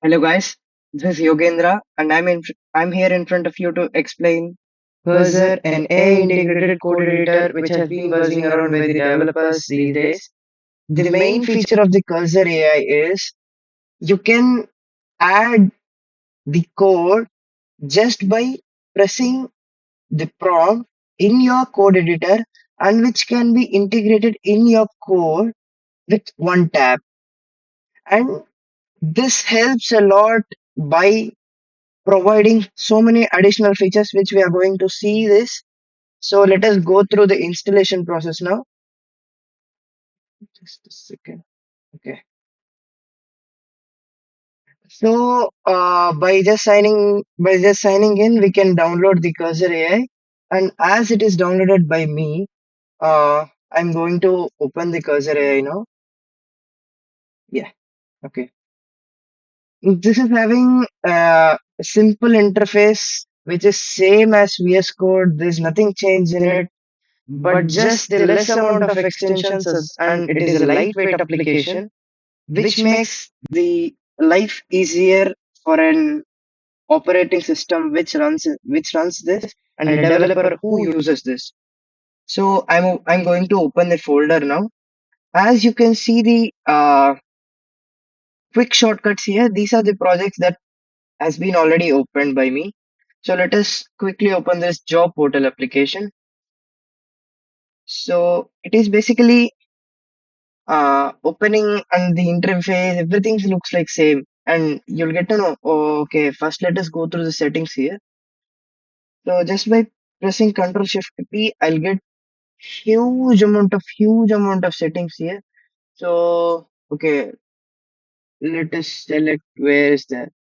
Hello guys, this is Yogendra and I'm here in front of you to explain Cursor, an AI integrated code editor which has been buzzing around by the developers these days. The main feature of the Cursor AI is you can add the code just by pressing the prompt in your code editor and which can be integrated in your code with one tap. And this helps a lot by providing so many additional features which we are going to see this. So let us go through the installation process now. Just a second. Okay. So by just signing in, we can download the Cursor AI, and as it is downloaded by me, I'm going to open the Cursor AI now. Yeah. Okay. This is having a simple interface which is same as VS Code. There's nothing changed in it, but just the less amount of extensions and it is a lightweight application which makes the life easier for an operating system which runs this and a developer who uses this. So I'm going to open the folder now. As you can see the quick shortcuts here, these are the projects that has been already opened by me. So let us quickly open this job portal application. So it is basically opening and the interface, everything looks like same. And you'll get to know, oh, okay, first let us go through the settings here. So just by pressing Control Shift P, I'll get huge amount of settings here. So, okay, let us select where is that.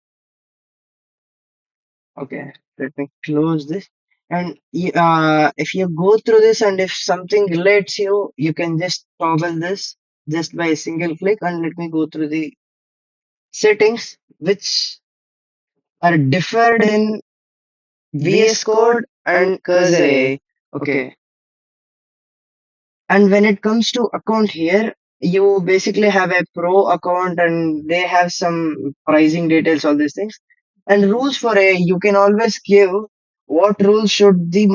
Okay, let me close this. And if you go through this and if something relates you, you can just toggle this just by a single click. And let me go through the settings, which are differed in VS Code and Cursor AI. Okay. And when it comes to account here, you basically have a pro account and they have some pricing details, all these things. And rules for a you can always give what rules should the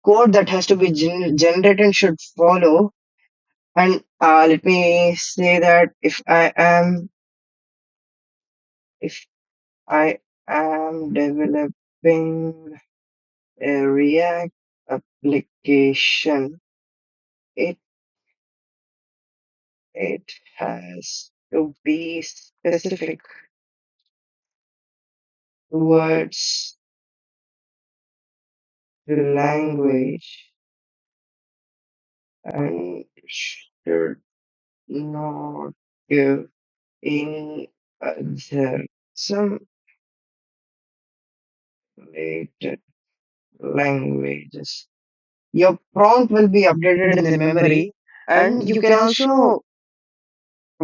code that has to be generated should follow. And let me say that if I am developing a React application, it it has to be specific towards the language and should not give in other some related languages. Your prompt will be updated in the memory, and you can also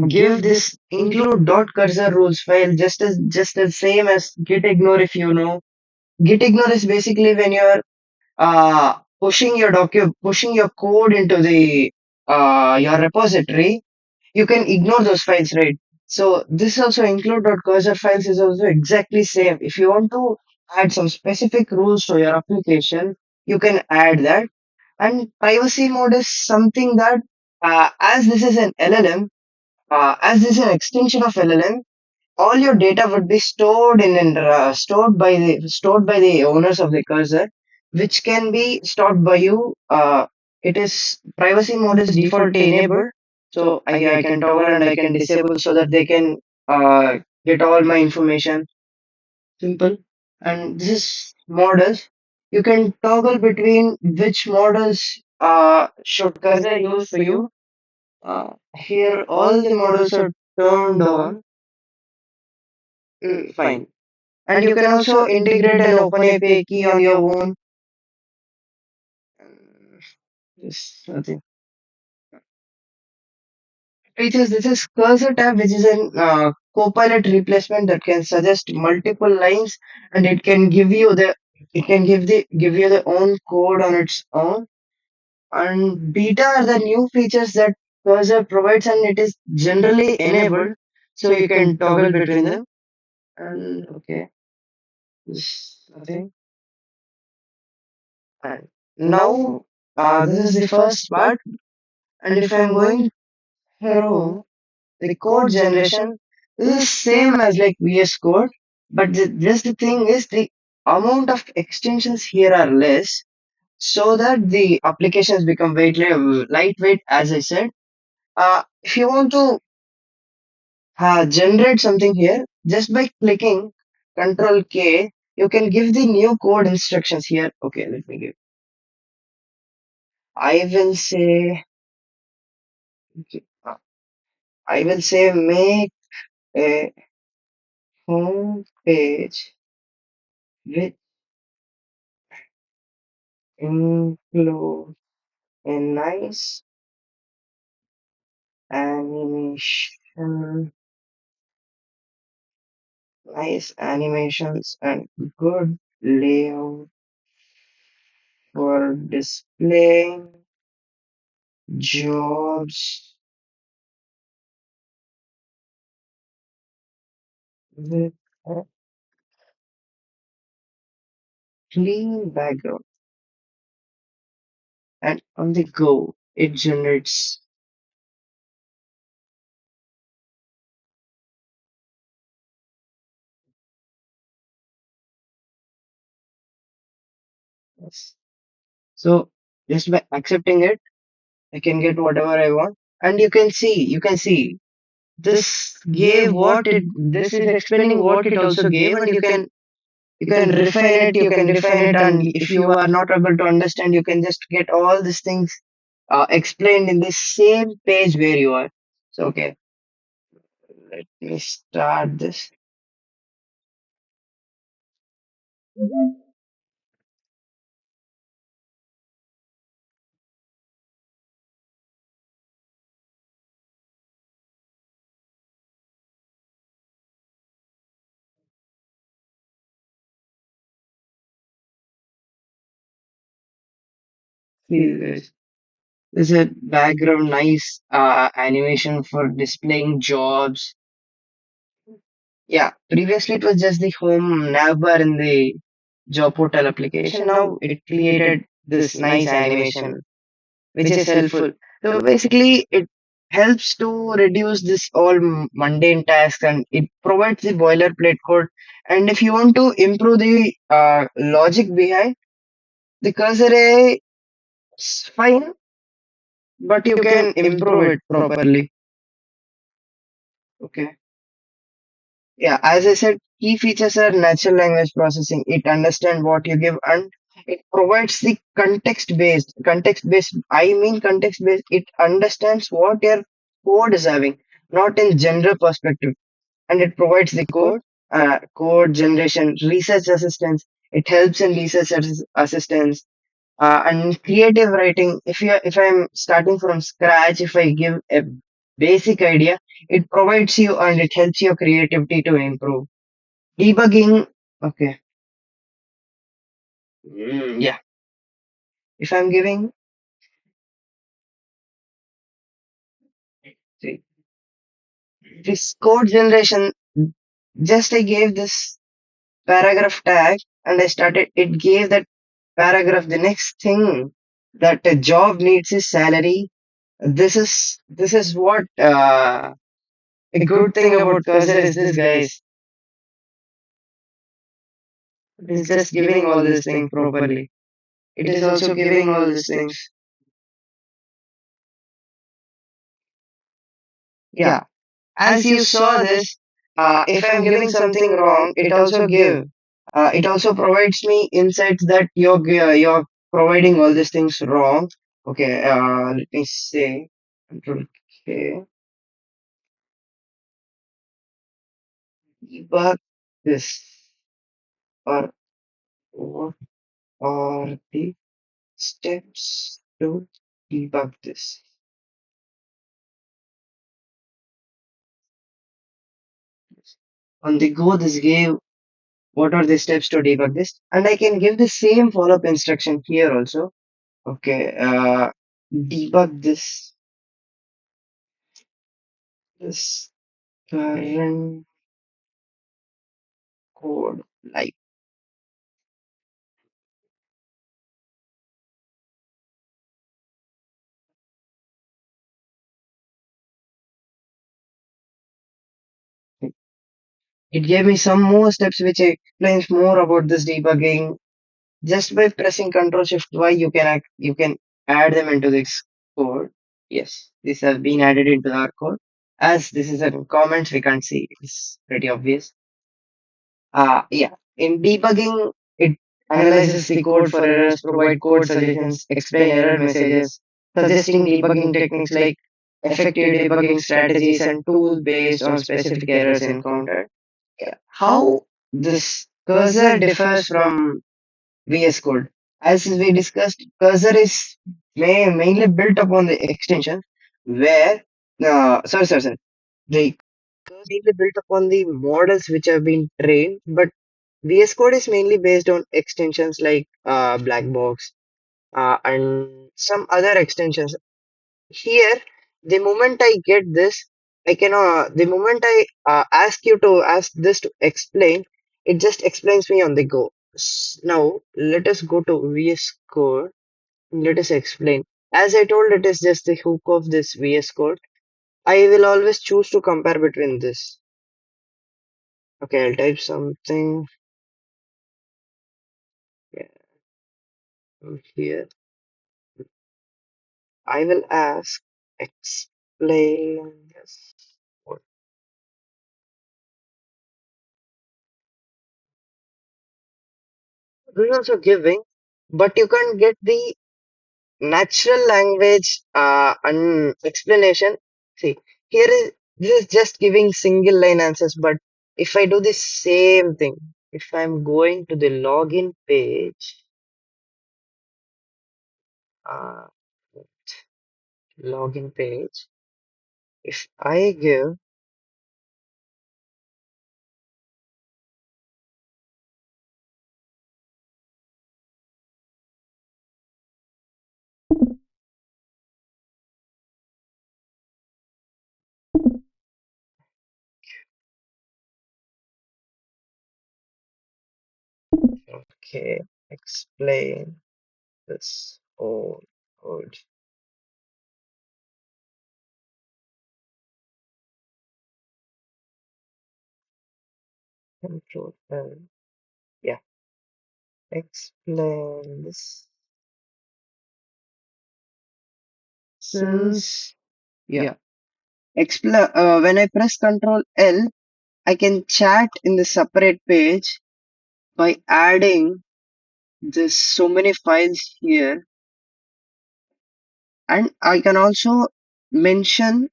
give this include dot cursor rules file just as same as git ignore if you know. Git ignore is basically when you're pushing your code into the your repository, you can ignore those files, right? So this also include.cursor files is also exactly same. If you want to add some specific rules to your application, you can add that. And privacy mode is something that as this is an LLM, as this is an extension of LLM, all your data would be stored by the owners of the cursor, which can be stored by you. It is privacy mode is defaultly enabled, so I can toggle and I can disable so that they can get all my information. Simple. And this is models. You can toggle between which models should cursor use for you. Here, all the models are turned on. Fine. And you can also integrate an OpenAPI key on your own. Nothing. This is Cursor tab, which is an Copilot replacement that can suggest multiple lines, and it can give you the own code on its own. And beta are the new features that Cursor provides, and it is generally enabled. so you can toggle between them. And okay, this nothing. And now, this is the first part. And if I'm going through the code generation, this is same as like VS Code, but just the thing is the amount of extensions here are less, so that the applications become lightweight. As I said, if you want to generate something here, just by clicking Control K, you can give the new code instructions here. Okay, let me give. I will say, okay, I will say make a home page which include a animation, nice animations and good layout for displaying jobs with a clean background. And on the go, it generates. Yes. So just by accepting it, I can get whatever I want. And you can see this gave what it, this is explaining what it also gave, and you can refine it, and if you are not able to understand, you can just get all these things explained in the same page where you are. So okay, let me start this. See this. There's a background, nice animation for displaying jobs. Yeah, previously it was just the home navbar in the job portal application. Now it created this nice animation, which is helpful. So basically, it helps to reduce this all mundane tasks, and it provides the boilerplate code. And if you want to improve the logic behind the cursor array, it's fine, but you can improve it properly. Okay. Yeah, as I said, key features are natural language processing. It understands what you give, and it provides the context based. Context based, I mean context based. It understands what your code is having, not in general perspective. And it provides the code generation, research assistance. It helps in research assistance, and creative writing. If I'm starting from scratch, if I give a basic idea, it provides you and it helps your creativity to improve. Debugging, okay. Yeah. If I'm giving, see, this code generation, just I gave this paragraph tag and I started, it gave that paragraph. The next thing that a job needs is salary. This is what a good thing about Cursor is this, guys. It is just giving all these things properly. It is also giving all these things. Yeah. As you saw this, if I'm giving something wrong, it also provides me insights that you're providing all these things wrong. Okay, let me say, Control K, debug this, or what are the steps to debug this? On the go, this gave what are the steps to debug this, and I can give the same follow-up instruction here also. Okay, debug this. current code like it gave me some more steps which explains more about this debugging. Just by pressing Control Shift Y, you can add them into this code. Yes, these have been added into our code. As this is a comments, we can't see. It's pretty obvious. Yeah. In debugging, it analyzes the code for errors, provide code suggestions, explain error messages, suggesting debugging techniques like effective debugging strategies and tools based on specific errors encountered. Yeah. How this cursor differs from VS Code. As we discussed, cursor is mainly built upon the extension where, sorry. The cursor is mainly built upon the models which have been trained, but VS Code is mainly based on extensions like Blackbox and some other extensions. Here, the moment I get this, the moment I ask this to explain, it just explains me on the go. Now, let us go to VS Code. Let us explain. As I told, it is just the hook of this VS Code. I will always choose to compare between this. Okay, I'll type something here. I will ask explain this. This is also giving, but you can't get the natural language explanation. See, here is this is just giving single line answers, but if I do the same thing, if I'm going to the login page, uh, login page, if I give okay, explain this whole code, control L, yeah, explain this since yeah. When I press Control L, I can chat in the separate page by adding this so many files here, and I can also mention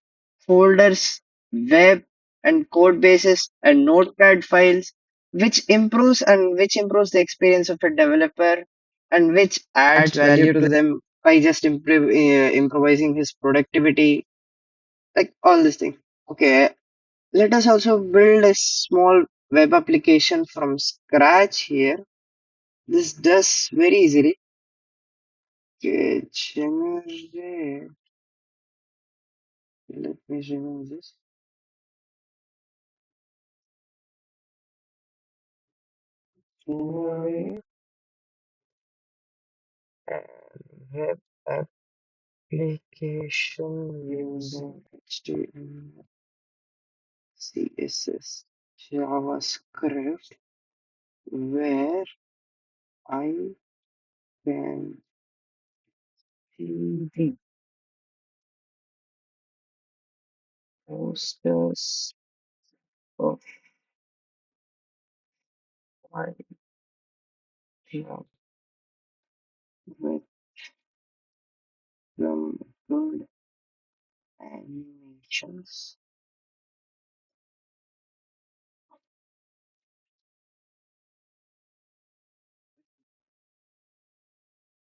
folders, web and code bases and notepad files, which improves the experience of a developer and which adds value to them by just improvising his productivity, like all this thing. Okay, let us also build a small web application from scratch here. This does very easily. Okay, generate. Let me remove this. Generate a web application using HTML, CSS, JavaScript, where I can see the posters of my job with some good animations.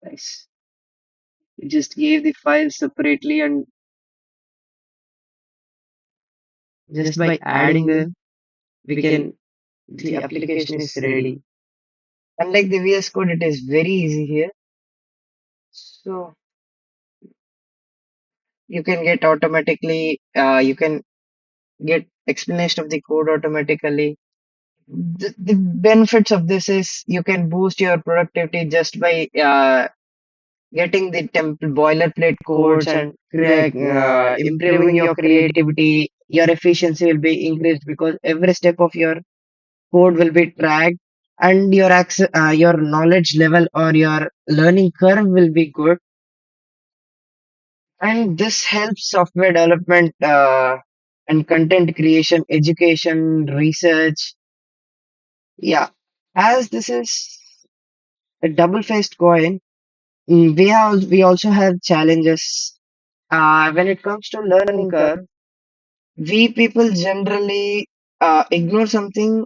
Nice. We just gave the files separately, and just by adding them, we can, the application is ready. Unlike the VS Code, it is very easy here. So you can get automatically, you can get explanation of the code automatically. The benefits of this is you can boost your productivity just by getting the boilerplate codes and improving your creativity. Your efficiency will be increased because every step of your code will be tracked, and your knowledge level or your learning curve will be good. And this helps software development and content creation, education, research. Yeah, as this is a double-faced coin, we also have challenges. When it comes to learning curve, we people generally ignore something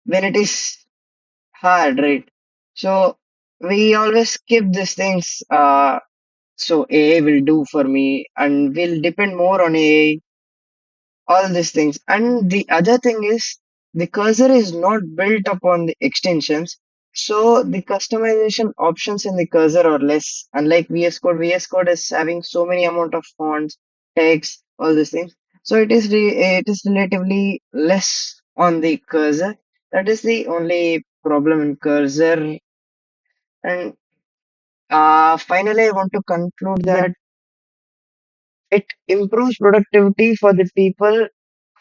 when it is hard, right? So we always skip these things. So AI will do for me, and we'll depend more on AI, all these things. And the other thing is the cursor is not built upon the extensions, so the customization options in the cursor are less. Unlike VS Code is having so many amount of fonts, text, all these things. So it is relatively less on the cursor. That is the only problem in cursor. And finally, I want to conclude that it improves productivity for the people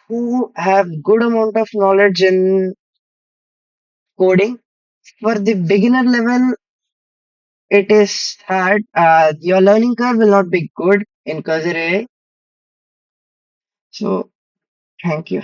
who have good amount of knowledge in coding. For the beginner level, it is hard. Your learning curve will not be good in Cursor AI. So, thank you.